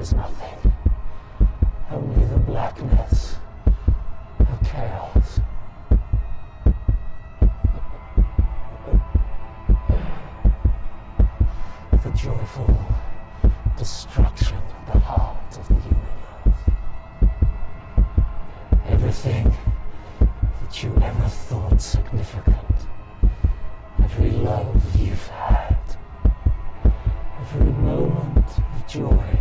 is nothing. Only the blackness, the chaos. The joyful destruction of the heart of the universe. Everything that you ever thought significant, every love you've had, every moment of joy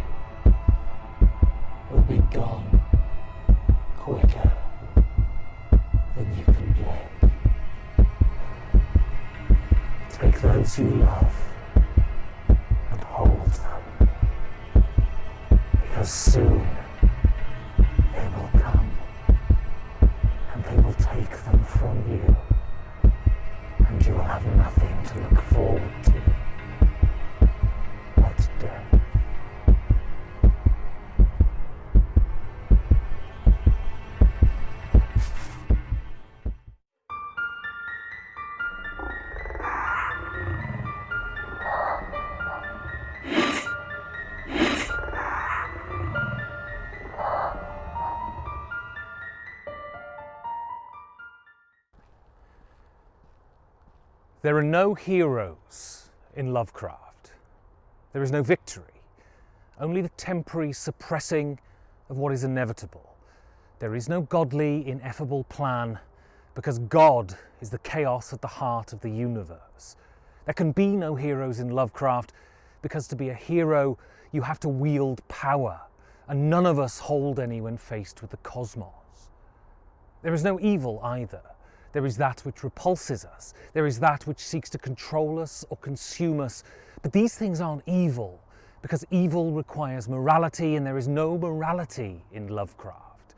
will be gone quicker than you can blink. Take those you love and hold them, because soon they will come and they will take them from you, and you will have nothing to look forward to but death. There are no heroes in Lovecraft. There is no victory, only the temporary suppressing of what is inevitable. There is no godly, ineffable plan, because God is the chaos at the heart of the universe. There can be no heroes in Lovecraft, because to be a hero, you have to wield power, and none of us hold any when faced with the cosmos. There is no evil either. There is that which repulses us. There is that which seeks to control us or consume us. But these things aren't evil, because evil requires morality, and there is no morality in Lovecraft.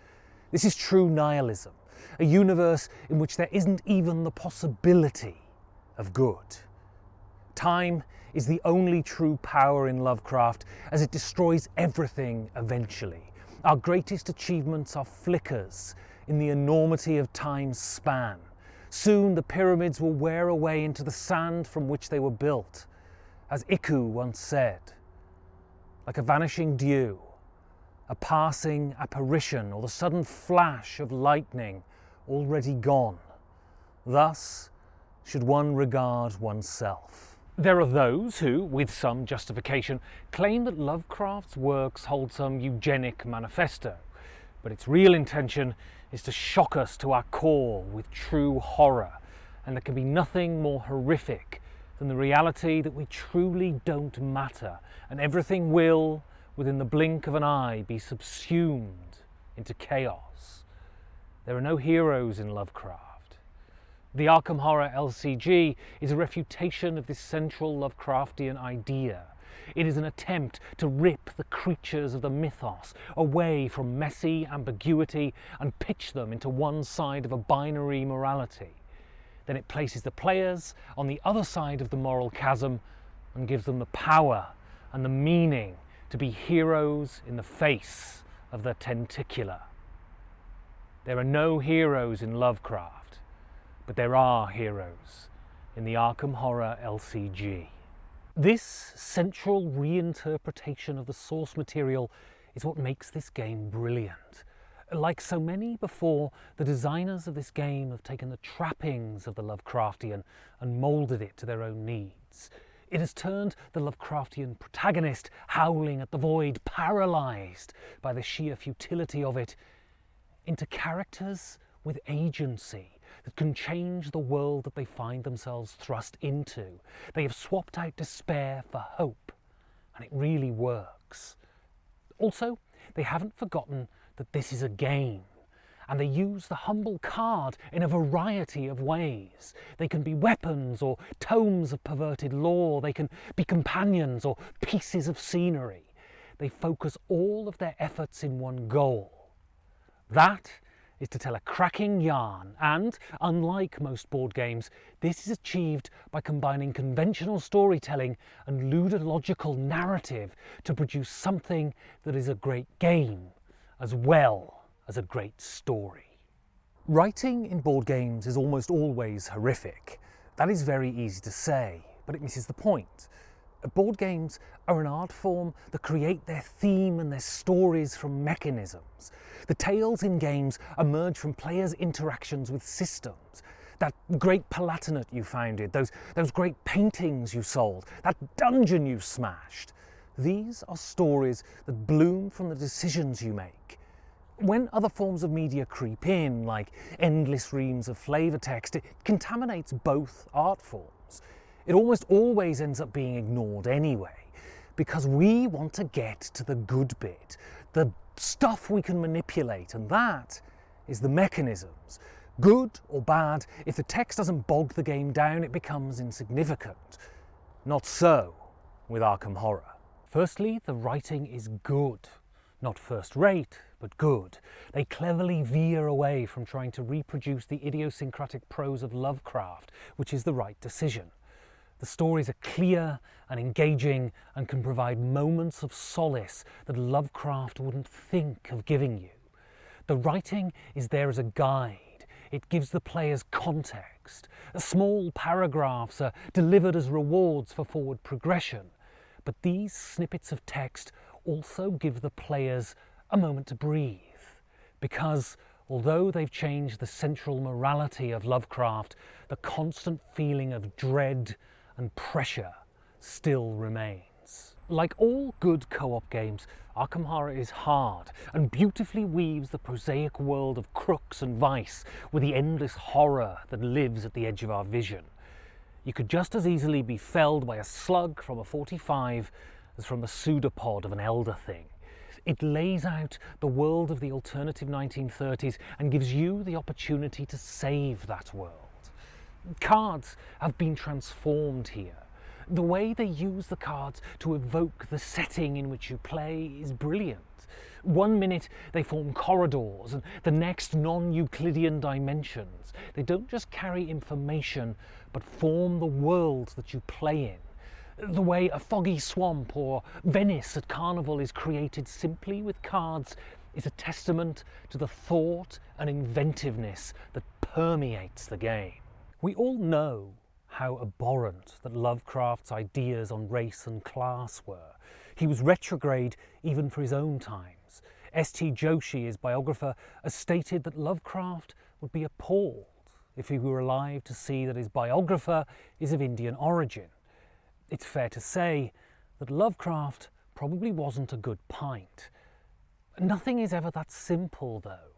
This is true nihilism, a universe in which there isn't even the possibility of good. Time is the only true power in Lovecraft, as it destroys everything eventually. Our greatest achievements are flickers in the enormity of time's span. Soon the pyramids will wear away into the sand from which they were built. As Iku once said, like a vanishing dew, a passing apparition, or the sudden flash of lightning already gone. Thus should one regard oneself. There are those who, with some justification, claim that Lovecraft's works hold some eugenic manifesto, but its real intention is to shock us to our core with true horror, and there can be nothing more horrific than the reality that we truly don't matter, and everything will, within the blink of an eye, be subsumed into chaos. There are no heroes in Lovecraft. The Arkham Horror LCG is a refutation of this central Lovecraftian idea. It is an attempt to rip the creatures of the mythos away from messy ambiguity and pitch them into one side of a binary morality. Then it places the players on the other side of the moral chasm and gives them the power and the meaning to be heroes in the face of the tentacular. There are no heroes in Lovecraft, but there are heroes in the Arkham Horror LCG. This central reinterpretation of the source material is what makes this game brilliant. Like so many before, the designers of this game have taken the trappings of the Lovecraftian and moulded it to their own needs. It has turned the Lovecraftian protagonist, howling at the void, paralysed by the sheer futility of it, into characters with agency that can change the world that they find themselves thrust into. They have swapped out despair for hope, and it really works. Also, they haven't forgotten that this is a game, and they use the humble card in a variety of ways. They can be weapons or tomes of perverted lore. They can be companions or pieces of scenery. They focus all of their efforts in one goal. That is to tell a cracking yarn, and, unlike most board games, this is achieved by combining conventional storytelling and ludological narrative to produce something that is a great game, as well as a great story. Writing in board games is almost always horrific. That is very easy to say, but it misses the point. Board games are an art form that create their theme and their stories from mechanisms. The tales in games emerge from players' interactions with systems. That great Palatinate you founded, those great paintings you sold, that dungeon you smashed. These are stories that bloom from the decisions you make. When other forms of media creep in, like endless reams of flavour text, it contaminates both art forms. It almost always ends up being ignored anyway, because we want to get to the good bit, the stuff we can manipulate, and that is the mechanisms. Good or bad, if the text doesn't bog the game down, it becomes insignificant. Not so with Arkham Horror. Firstly, the writing is good. Not first-rate, but good. They cleverly veer away from trying to reproduce the idiosyncratic prose of Lovecraft, which is the right decision. The stories are clear and engaging and can provide moments of solace that Lovecraft wouldn't think of giving you. The writing is there as a guide. It gives the players context. Small paragraphs are delivered as rewards for forward progression. But these snippets of text also give the players a moment to breathe. Because although they've changed the central morality of Lovecraft, the constant feeling of dread and pressure still remains. Like all good co-op games, Arkham Horror is hard and beautifully weaves the prosaic world of crooks and vice with the endless horror that lives at the edge of our vision. You could just as easily be felled by a slug from a 45 as from the pseudopod of an elder thing. It lays out the world of the alternative 1930s and gives you the opportunity to save that world. Cards have been transformed here. The way they use the cards to evoke the setting in which you play is brilliant. One minute they form corridors and the next non-Euclidean dimensions. They don't just carry information but form the world that you play in. The way a foggy swamp or Venice at Carnival is created simply with cards is a testament to the thought and inventiveness that permeates the game. We all know how abhorrent that Lovecraft's ideas on race and class were. He was retrograde even for his own times. S.T. Joshi, his biographer, has stated that Lovecraft would be appalled if he were alive to see that his biographer is of Indian origin. It's fair to say that Lovecraft probably wasn't a good pint. Nothing is ever that simple, though.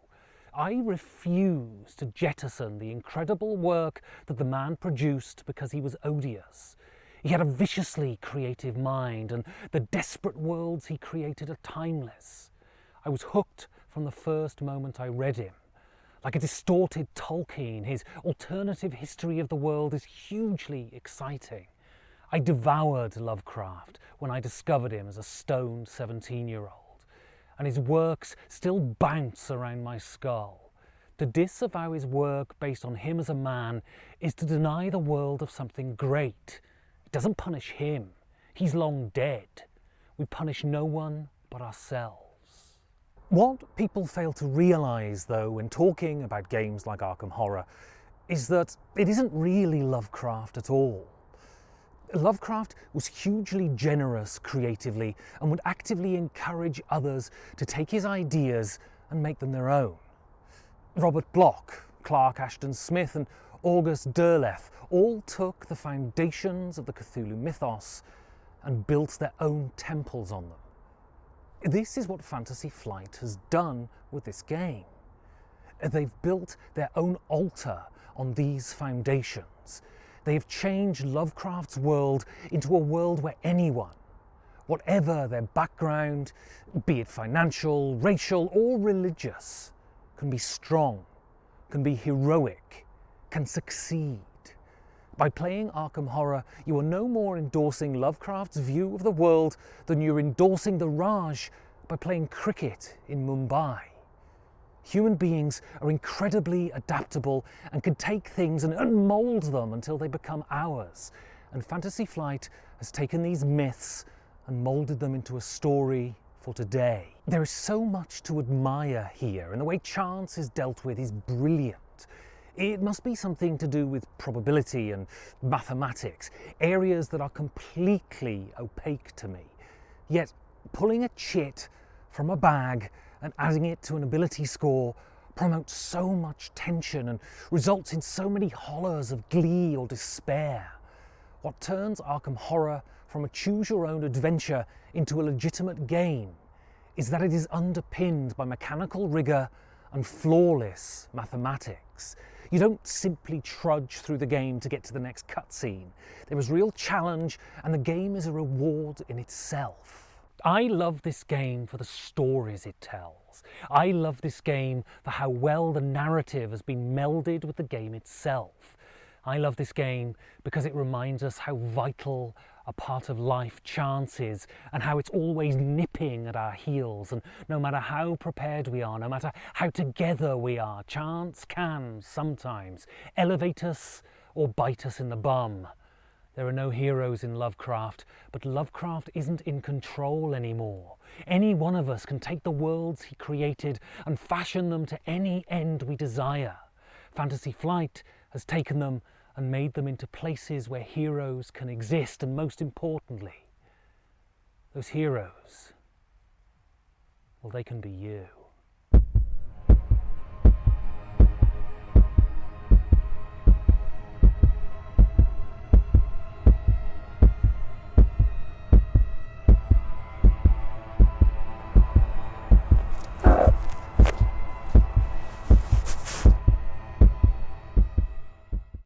I refuse to jettison the incredible work that the man produced because he was odious. He had a viciously creative mind, and the desperate worlds he created are timeless. I was hooked from the first moment I read him. Like a distorted Tolkien, his alternative history of the world is hugely exciting. I devoured Lovecraft when I discovered him as a stoned 17-year-old. And his works still bounce around my skull. To disavow his work based on him as a man is to deny the world of something great. It doesn't punish him. He's long dead. We punish no one but ourselves. What people fail to realise, though, when talking about games like Arkham Horror, is that it isn't really Lovecraft at all. Lovecraft was hugely generous creatively and would actively encourage others to take his ideas and make them their own. Robert Bloch, Clark Ashton Smith and August Derleth all took the foundations of the Cthulhu mythos and built their own temples on them. This is what Fantasy Flight has done with this game. They've built their own altar on these foundations. They have changed Lovecraft's world into a world where anyone, whatever their background, be it financial, racial or religious, can be strong, can be heroic, can succeed. By playing Arkham Horror, you are no more endorsing Lovecraft's view of the world than you're endorsing the Raj by playing cricket in Mumbai. Human beings are incredibly adaptable and can take things and mould them until they become ours. And Fantasy Flight has taken these myths and moulded them into a story for today. There is so much to admire here, and the way chance is dealt with is brilliant. It must be something to do with probability and mathematics, areas that are completely opaque to me. Yet, pulling a chit from a bag and adding it to an ability score promotes so much tension and results in so many hollers of glee or despair. What turns Arkham Horror from a choose-your-own adventure into a legitimate game is that it is underpinned by mechanical rigour and flawless mathematics. You don't simply trudge through the game to get to the next cutscene. There is real challenge, and the game is a reward in itself. I love this game for the stories it tells. I love this game for how well the narrative has been melded with the game itself. I love this game because it reminds us how vital a part of life chance is, and how it's always nipping at our heels, and no matter how prepared we are, no matter how together we are, chance can sometimes elevate us or bite us in the bum. There are no heroes in Lovecraft, but Lovecraft isn't in control anymore. Any one of us can take the worlds he created and fashion them to any end we desire. Fantasy Flight has taken them and made them into places where heroes can exist, and most importantly, those heroes, well, they can be you.